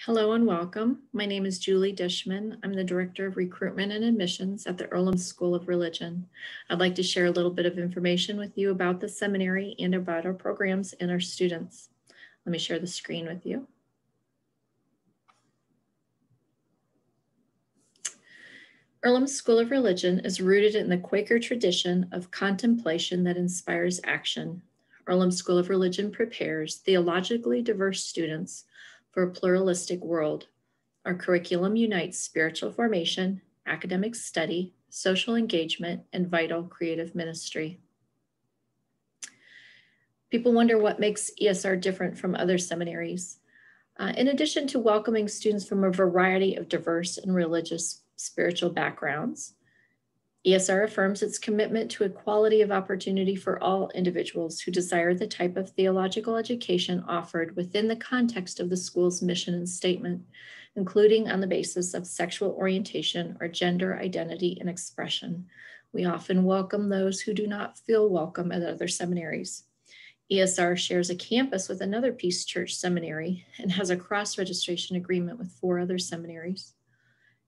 Hello and welcome. My name is Julie Dishman. I'm the Director of Recruitment and Admissions at the Earlham School of Religion. I'd like to share a little bit of information with you about the seminary and about our programs and our students. Let me share the screen with you. Earlham School of Religion is rooted in the Quaker tradition of contemplation that inspires action. Earlham School of Religion prepares theologically diverse students for a pluralistic world. Our curriculum unites spiritual formation, academic study, social engagement, and vital creative ministry. People wonder what makes ESR different from other seminaries. In addition to welcoming students from a variety of diverse and religious spiritual backgrounds, ESR affirms its commitment to equality of opportunity for all individuals who desire the type of theological education offered within the context of the school's mission and statement, including on the basis of sexual orientation or gender identity and expression. We often welcome those who do not feel welcome at other seminaries. ESR shares a campus with another Peace Church seminary and has a cross-registration agreement with 4 other seminaries.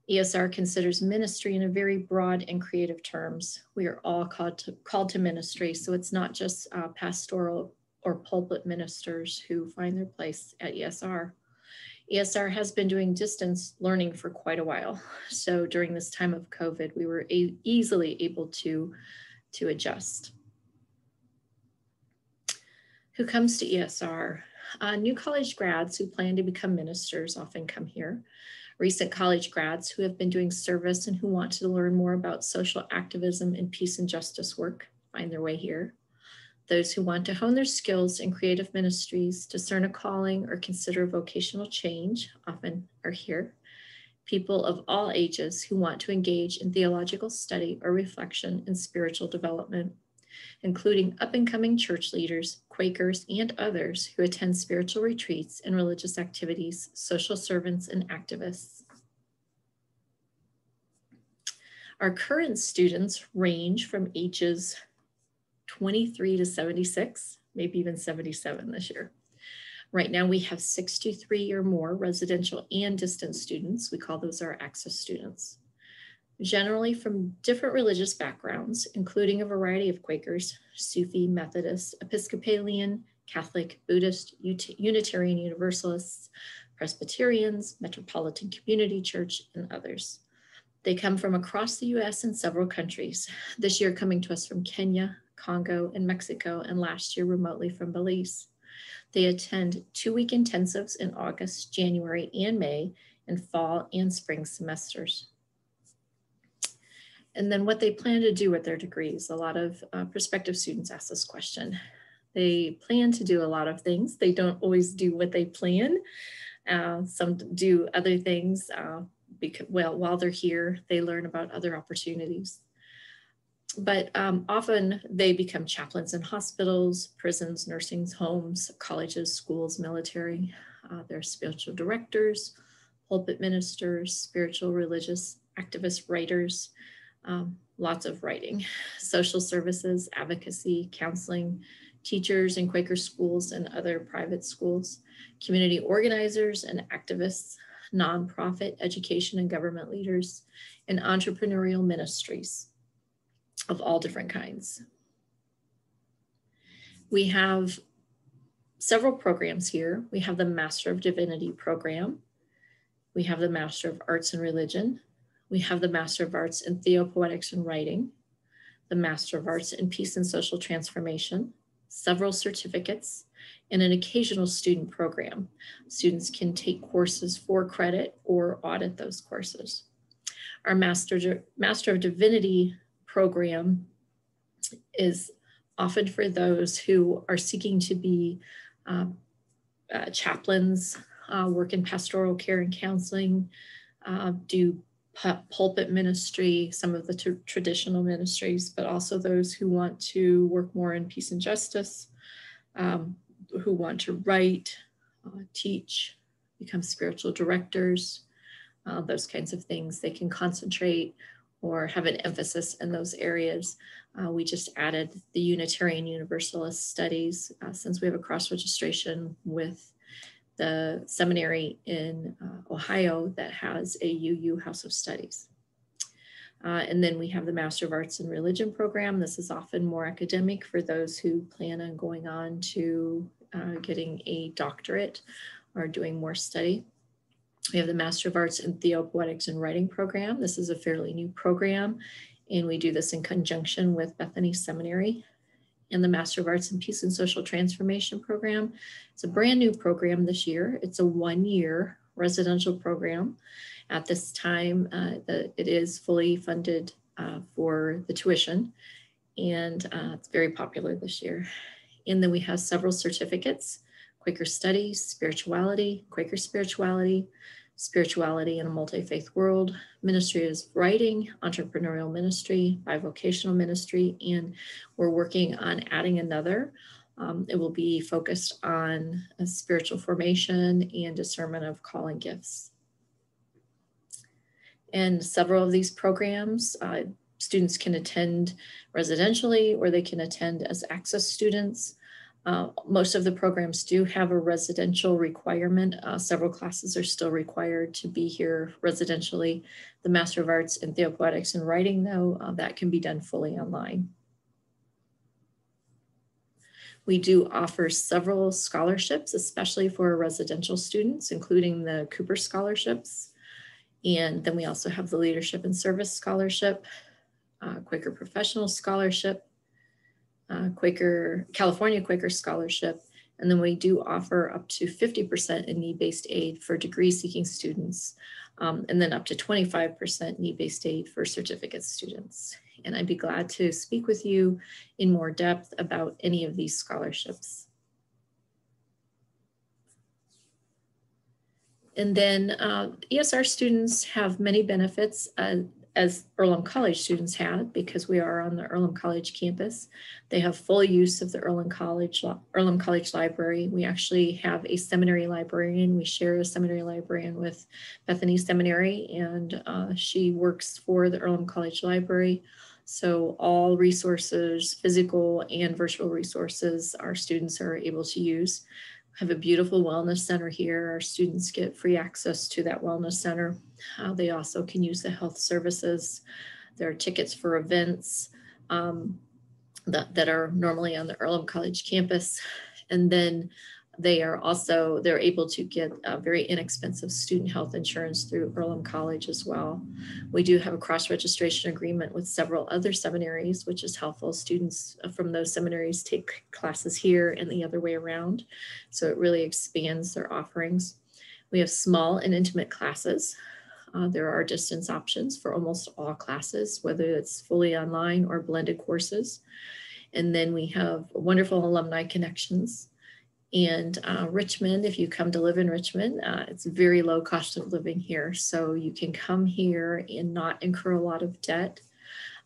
ESR considers ministry in a very broad and creative terms. We are all called to ministry, so it's not just pastoral or pulpit ministers who find their place at ESR. ESR has been doing distance learning for quite a while. So during this time of COVID, we were easily able to adjust. Who comes to ESR? New college grads who plan to become ministers often come here. Recent college grads who have been doing service and who want to learn more about social activism and peace and justice work find their way here. Those who want to hone their skills in creative ministries, discern a calling, or consider vocational change often are here. People of all ages who want to engage in theological study or reflection and spiritual development, including up-and-coming church leaders, Quakers, and others who attend spiritual retreats and religious activities, social servants, and activists. Our current students range from ages 23 to 76, maybe even 77 this year. Right now we have 63 or more residential and distance students. We call those our access students. Generally from different religious backgrounds, including a variety of Quakers, Sufi, Methodist, Episcopalian, Catholic, Buddhist, Unitarian Universalists, Presbyterians, Metropolitan Community Church, and others. They come from across the US and several countries, this year coming to us from Kenya, Congo, and Mexico, and last year remotely from Belize. They attend 2-week intensives in August, January, and May, in fall and spring semesters. And then what they plan to do with their degrees. A lot of prospective students ask this question. They plan to do a lot of things. They don't always do what they plan. Some do other things while they're here, they learn about other opportunities. But often they become chaplains in hospitals, prisons, nursing homes, colleges, schools, military. They're spiritual directors, pulpit ministers, spiritual, religious, activist writers, lots of writing, social services, advocacy, counseling, teachers in Quaker schools and other private schools, community organizers and activists, nonprofit, education and government leaders, and entrepreneurial ministries of all different kinds. We have several programs here. We have the Master of Divinity program. We have the Master of Arts and Religion. We have the Master of Arts in Theopoetics and Writing, the Master of Arts in Peace and Social Transformation, several certificates, and an occasional student program. Students can take courses for credit or audit those courses. Our Master of Divinity program is often for those who are seeking to be chaplains, work in pastoral care and counseling, do pulpit ministry, some of the traditional ministries, but also those who want to work more in peace and justice, who want to write, teach, become spiritual directors, those kinds of things. They can concentrate or have an emphasis in those areas. We just added the Unitarian Universalist studies since we have a cross-registration with the seminary in Ohio that has a UU House of Studies. And then we have the Master of Arts in Religion program. This is often more academic for those who plan on going on to getting a doctorate or doing more study. We have the Master of Arts in Theopoetics and Writing program. This is a fairly new program, and we do this in conjunction with Bethany Seminary. And the Master of Arts in Peace and Social Transformation program. It's a brand new program this year. It's a 1-year residential program. At this time, it is fully funded for the tuition, and it's very popular this year. And then we have several certificates: Quaker Studies, Spirituality, Quaker Spirituality, Spirituality in a Multi-Faith World, Ministry of Writing, Entrepreneurial Ministry, Bivocational Ministry, and we're working on adding another. It will be focused on spiritual formation and discernment of call and gifts. And several of these programs, students can attend residentially, or they can attend as access students. Most of the programs do have a residential requirement. Several classes are still required to be here residentially. The Master of Arts in Theopoetics and Writing, though, that can be done fully online. We do offer several scholarships, especially for residential students, including the Cooper scholarships. And then we also have the Leadership and Service Scholarship, Quaker Professional Scholarship, California Quaker Scholarship, and then we do offer up to 50% in need-based aid for degree-seeking students, and then up to 25% need-based aid for certificate students. And I'd be glad to speak with you in more depth about any of these scholarships. And then ESR students have many benefits as Earlham College students had, because we are on the Earlham College campus. They have full use of the Earlham College Library. We actually have a seminary librarian. We share a seminary librarian with Bethany Seminary, and she works for the Earlham College Library. So all resources, physical and virtual resources, our students are able to use. Have a beautiful wellness center here. Our students get free access to that wellness center. They also can use the health services. There are tickets for events that are normally on the Earlham College campus. And then they're able to get very inexpensive student health insurance through Earlham College as well. We do have a cross-registration agreement with several other seminaries, which is helpful. Students from those seminaries take classes here and the other way around. So it really expands their offerings. We have small and intimate classes. There are distance options for almost all classes, whether it's fully online or blended courses. And then we have wonderful alumni connections. And Richmond, if you come to live in Richmond, it's a very low cost of living here. So you can come here and not incur a lot of debt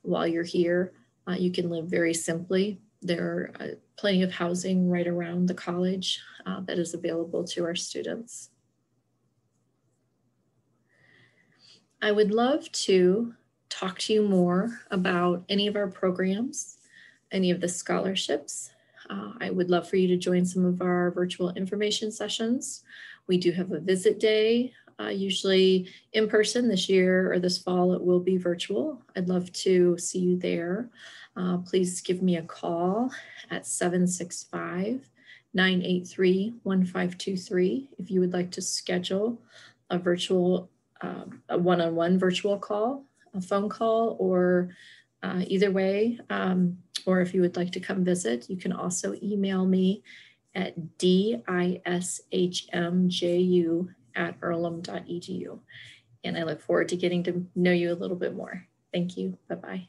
while you're here. You can live very simply. There are plenty of housing right around the college that is available to our students. I would love to talk to you more about any of our programs, any of the scholarships. I would love for you to join some of our virtual information sessions. We do have a visit day, usually in person. This year or this fall, it will be virtual. I'd love to see you there. Please give me a call at 765-983-1523 if you would like to schedule a virtual, a one-on-one virtual call, a phone call, or either way, or if you would like to come visit, you can also email me at dishmju@earlham.edu. And I look forward to getting to know you a little bit more. Thank you. Bye-bye.